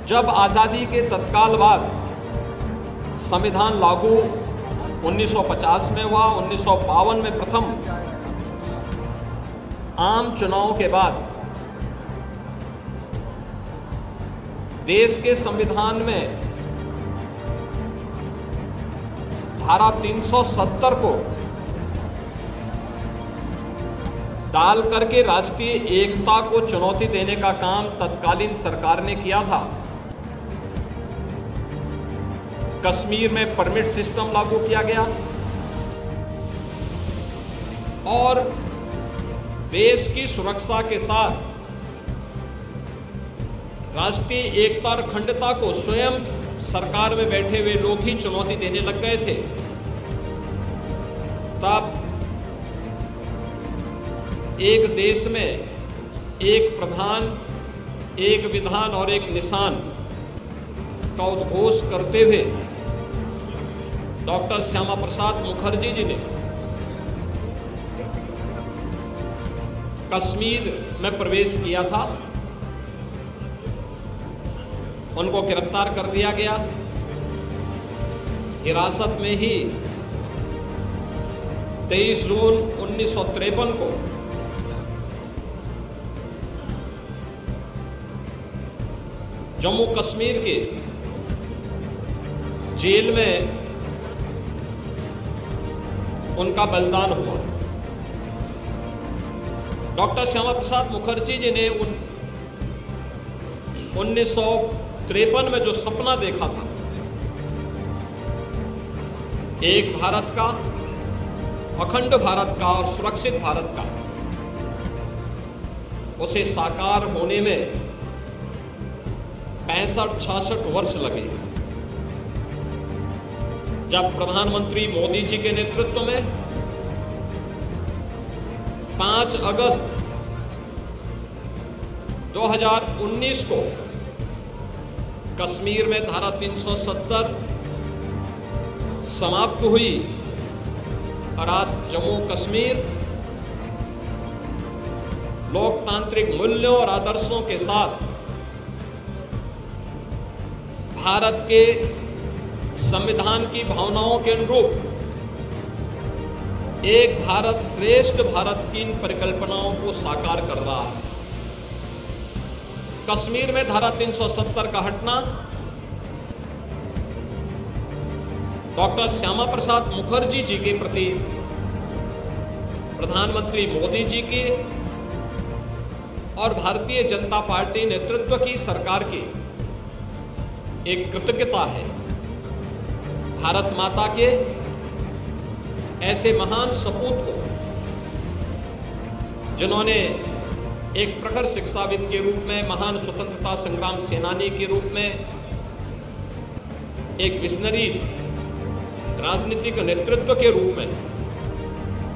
जब आज़ादी के तत्काल बाद संविधान लागू 1950 में हुआ, 1952 में प्रथम आम चुनाव के बाद देश के संविधान में धारा 370 को डाल करके राष्ट्रीय एकता को चुनौती देने का काम तत्कालीन सरकार ने किया था। कश्मीर में परमिट सिस्टम लागू किया गया और देश की सुरक्षा के साथ राष्ट्रीय एकता और अखंडता को स्वयं सरकार में बैठे हुए लोग ही चुनौती देने लग गए थे। तब एक देश में एक प्रधान, एक विधान और एक निशान का उद्घोष करते हुए डॉक्टर श्यामा प्रसाद मुखर्जी जी ने कश्मीर में प्रवेश किया था। उनको गिरफ्तार कर दिया गया। हिरासत में ही 23 जून 1953 को जम्मू कश्मीर के जेल में उनका बलिदान हुआ। डॉक्टर श्यामा प्रसाद मुखर्जी जी ने 1953 में जो सपना देखा था, एक भारत का, अखंड भारत का और सुरक्षित भारत का, उसे साकार होने में 65-66 वर्ष लगे। जब प्रधानमंत्री मोदी जी के नेतृत्व में 5 अगस्त 2019 को कश्मीर में धारा 370 समाप्त हुई और आज जम्मू कश्मीर लोकतांत्रिक मूल्यों और आदर्शों के साथ भारत के संविधान की भावनाओं के अनुरूप एक भारत श्रेष्ठ भारत की इन परिकल्पनाओं को साकार कर रहा है। कश्मीर में धारा 370 का हटना डॉक्टर श्यामा प्रसाद मुखर्जी जी के प्रति प्रधानमंत्री मोदी जी की और भारतीय जनता पार्टी नेतृत्व की सरकार की एक कृतज्ञता है। भारत माता के ऐसे महान सपूत को, जिन्होंने एक प्रखर शिक्षाविद के रूप में, महान स्वतंत्रता संग्राम सेनानी के रूप में, एक विजनरी राजनीतिक नेतृत्व के रूप में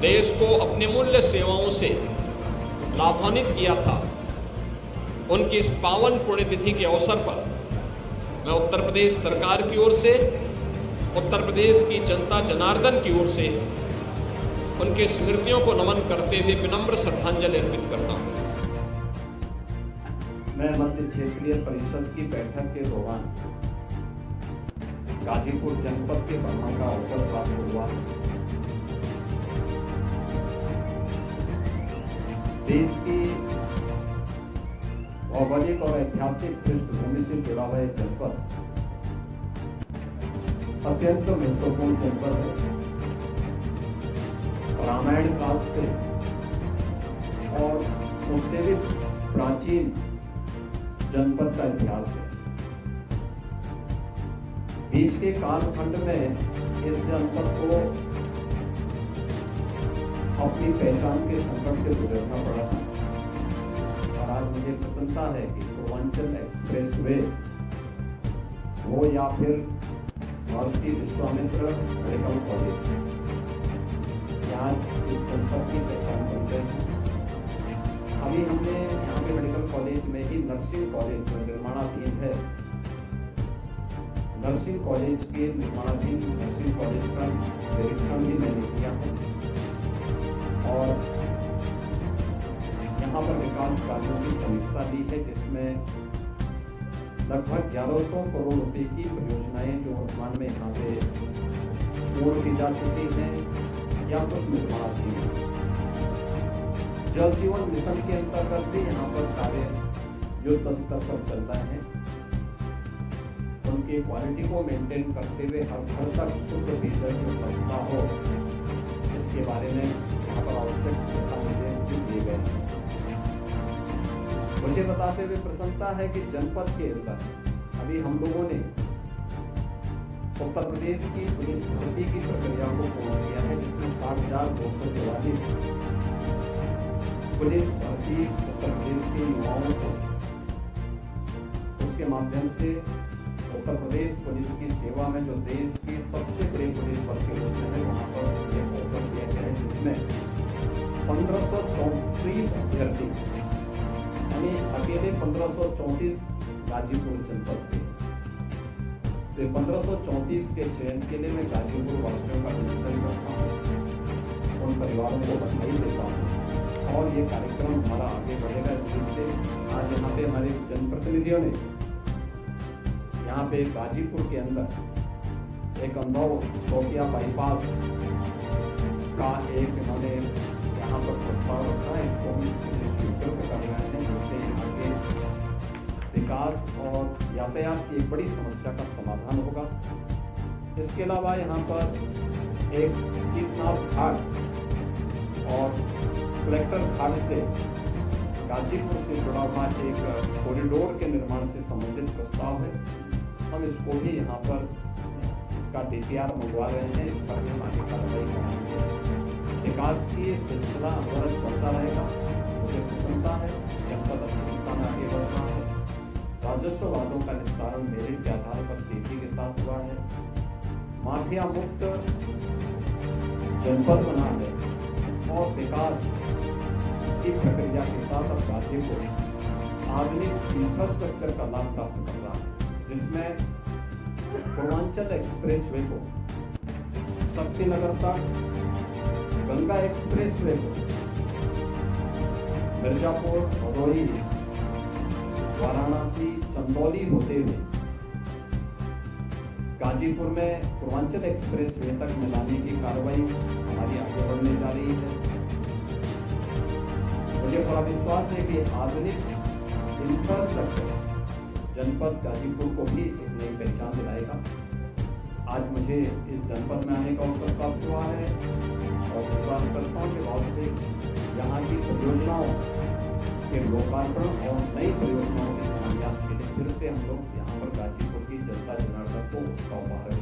देश को अपने मूल्य सेवाओं से लाभान्वित किया था, उनकी इस पावन पुण्यतिथि के अवसर पर मैं उत्तर प्रदेश सरकार की ओर से, उत्तर प्रदेश की जनता जनार्दन की ओर से उनके स्मृतियों को नमन करते हुए विनम्र श्रद्धांजलि अर्पित करता हूं। मैं मध्य क्षेत्रीय परिषद की बैठक के दौरान गाजीपुर जनपद के भ्रमण का अवसर प्राप्त हुआ। देश की भौगोलिक और ऐतिहासिक पृष्ठभूमि से जुड़ा हुआ जनपद अत्यंत महत्वपूर्ण जनपद है। रामायण काल से और उससे भी प्राचीन जनपद का इतिहास है। बीच के कालखंड में इस जनपद को अपनी पहचान के संकट से गुजरना पड़ा था और आज मुझे प्रसन्नता है कि पूर्वांचल एक्सप्रेसवे हो या फिर महर्षि विश्वामित्र मेडिकल कॉलेज, आज इस जनपद की पहचान बन गए हैं। अभी हमने यहाँ पे मेडिकल कॉलेज में ही नर्सिंग कॉलेज जो निर्माणाधीन है, नर्सिंग कॉलेज के निर्माणाधीन नर्सिंग कॉलेज का निरीक्षण भी मैंने किया है और यहाँ पर विकास कार्यों की समीक्षा भी है, जिसमें लगभग 1100 करोड़ रुपए की परियोजनाएं जो वर्तमान में यहाँ पे पूर्ण की जा चुकी हैं या कुछ निर्माणाधीन है। जल जीवन मिशन के अंतर्गत भी यहाँ पर कार्य युद्ध स्तर पर चल रहे हैं। उनकी क्वालिटी को मेंटेन करते हुए हर घर तक शुद्ध पेयजल जो पहुंचता हो, इसके बारे में यहाँ पर आवश्यक दिशा निर्देश भी दिए गए हैं। मुझे बताते हुए प्रसन्नता है कि जनपद के अंदर अभी हम लोगों ने उत्तर प्रदेश की पुलिस भर्ती की प्रक्रिया को पूर्ण किया है, जिसमें 60,244 पुलिस भर्ती उत्तर प्रदेश के युवाओं को उसके माध्यम से उत्तर प्रदेश पुलिस की सेवा में जो देश की सबसे बड़ी पुलिस बल के रूप में है, वहाँ पर यह अवसर दिया गया है, जिसमें 1534 अभ्यर्थी यानी अकेले 1534 गाजीपुर जनपद के, तो 1534 के चयन के लिए मैं गाजीपुर वासियों का अभिनंदन करता हूँ, उन परिवारों को बधाई देता हूँ और ये कार्यक्रम हमारा आगे बढ़ेगा। जिससे आज यहाँ पे हमारे जनप्रतिनिधियों ने यहाँ पे गाजीपुर के अंदर एक अंदौर चौकिया बाईपास का एक इन्होंने यहाँ पर प्रस्ताव रखा है, इसको हम स्वीकृत कर रहे हैं, जिससे यहाँ के विकास और यातायात की एक बड़ी समस्या का समाधान होगा। इसके अलावा यहाँ पर एक कीर्तनाथ घाट और कलेक्टर घाट से गाजीपुर से जुड़ा हुआ एक कॉरिडोर के निर्माण से संबंधित प्रस्ताव है। हम इसको भी यहाँ पर इसका DPR मंगवा रहे हैं, इस पर हम आगे कार्रवाई कराएंगे। विकास की सिलसिला हमारा चलता रहेगा। मुझे प्रसन्नता है, जनपद अच्छी दिशा में आगे बढ़ रहा है। राजस्व वादों का निस्तारण मेरिट के आधार पर तेजी के साथ हुआ है। माफिया मुक्त जनपद बना है और विकास की प्रक्रिया के साथ अब गाजीपुर आधुनिक इंफ्रास्ट्रक्चर का लाभ प्राप्त कर रहा है, जिसमें पूर्वांचल एक्सप्रेसवे को शक्तिनगर तक, गंगा एक्सप्रेसवे को मिर्जापुर, भदोही, वाराणसी, चंदौली होते हुए गाजीपुर में पूर्वांचल एक्सप्रेसवे तक मिलाने की कार्रवाई हमारी आगे बढ़ने जा रही है। मुझे पूरा विश्वास है कि आधुनिक इंफ्रास्ट्रक्चर जनपद गाजीपुर को भी एक नई पहचान दिलाएगा। आज मुझे इस जनपद में आने का अवसर प्राप्त हुआ है और विश्वास करता हूँ कि बहुत से यहाँ की परियोजनाओं के लोकार्पण और नई परियोजनाओं के शिलान्यास के लिए फिर से हम लोग यहाँ पर गाजीपुर की जनता जनार्दन को उसका उपहार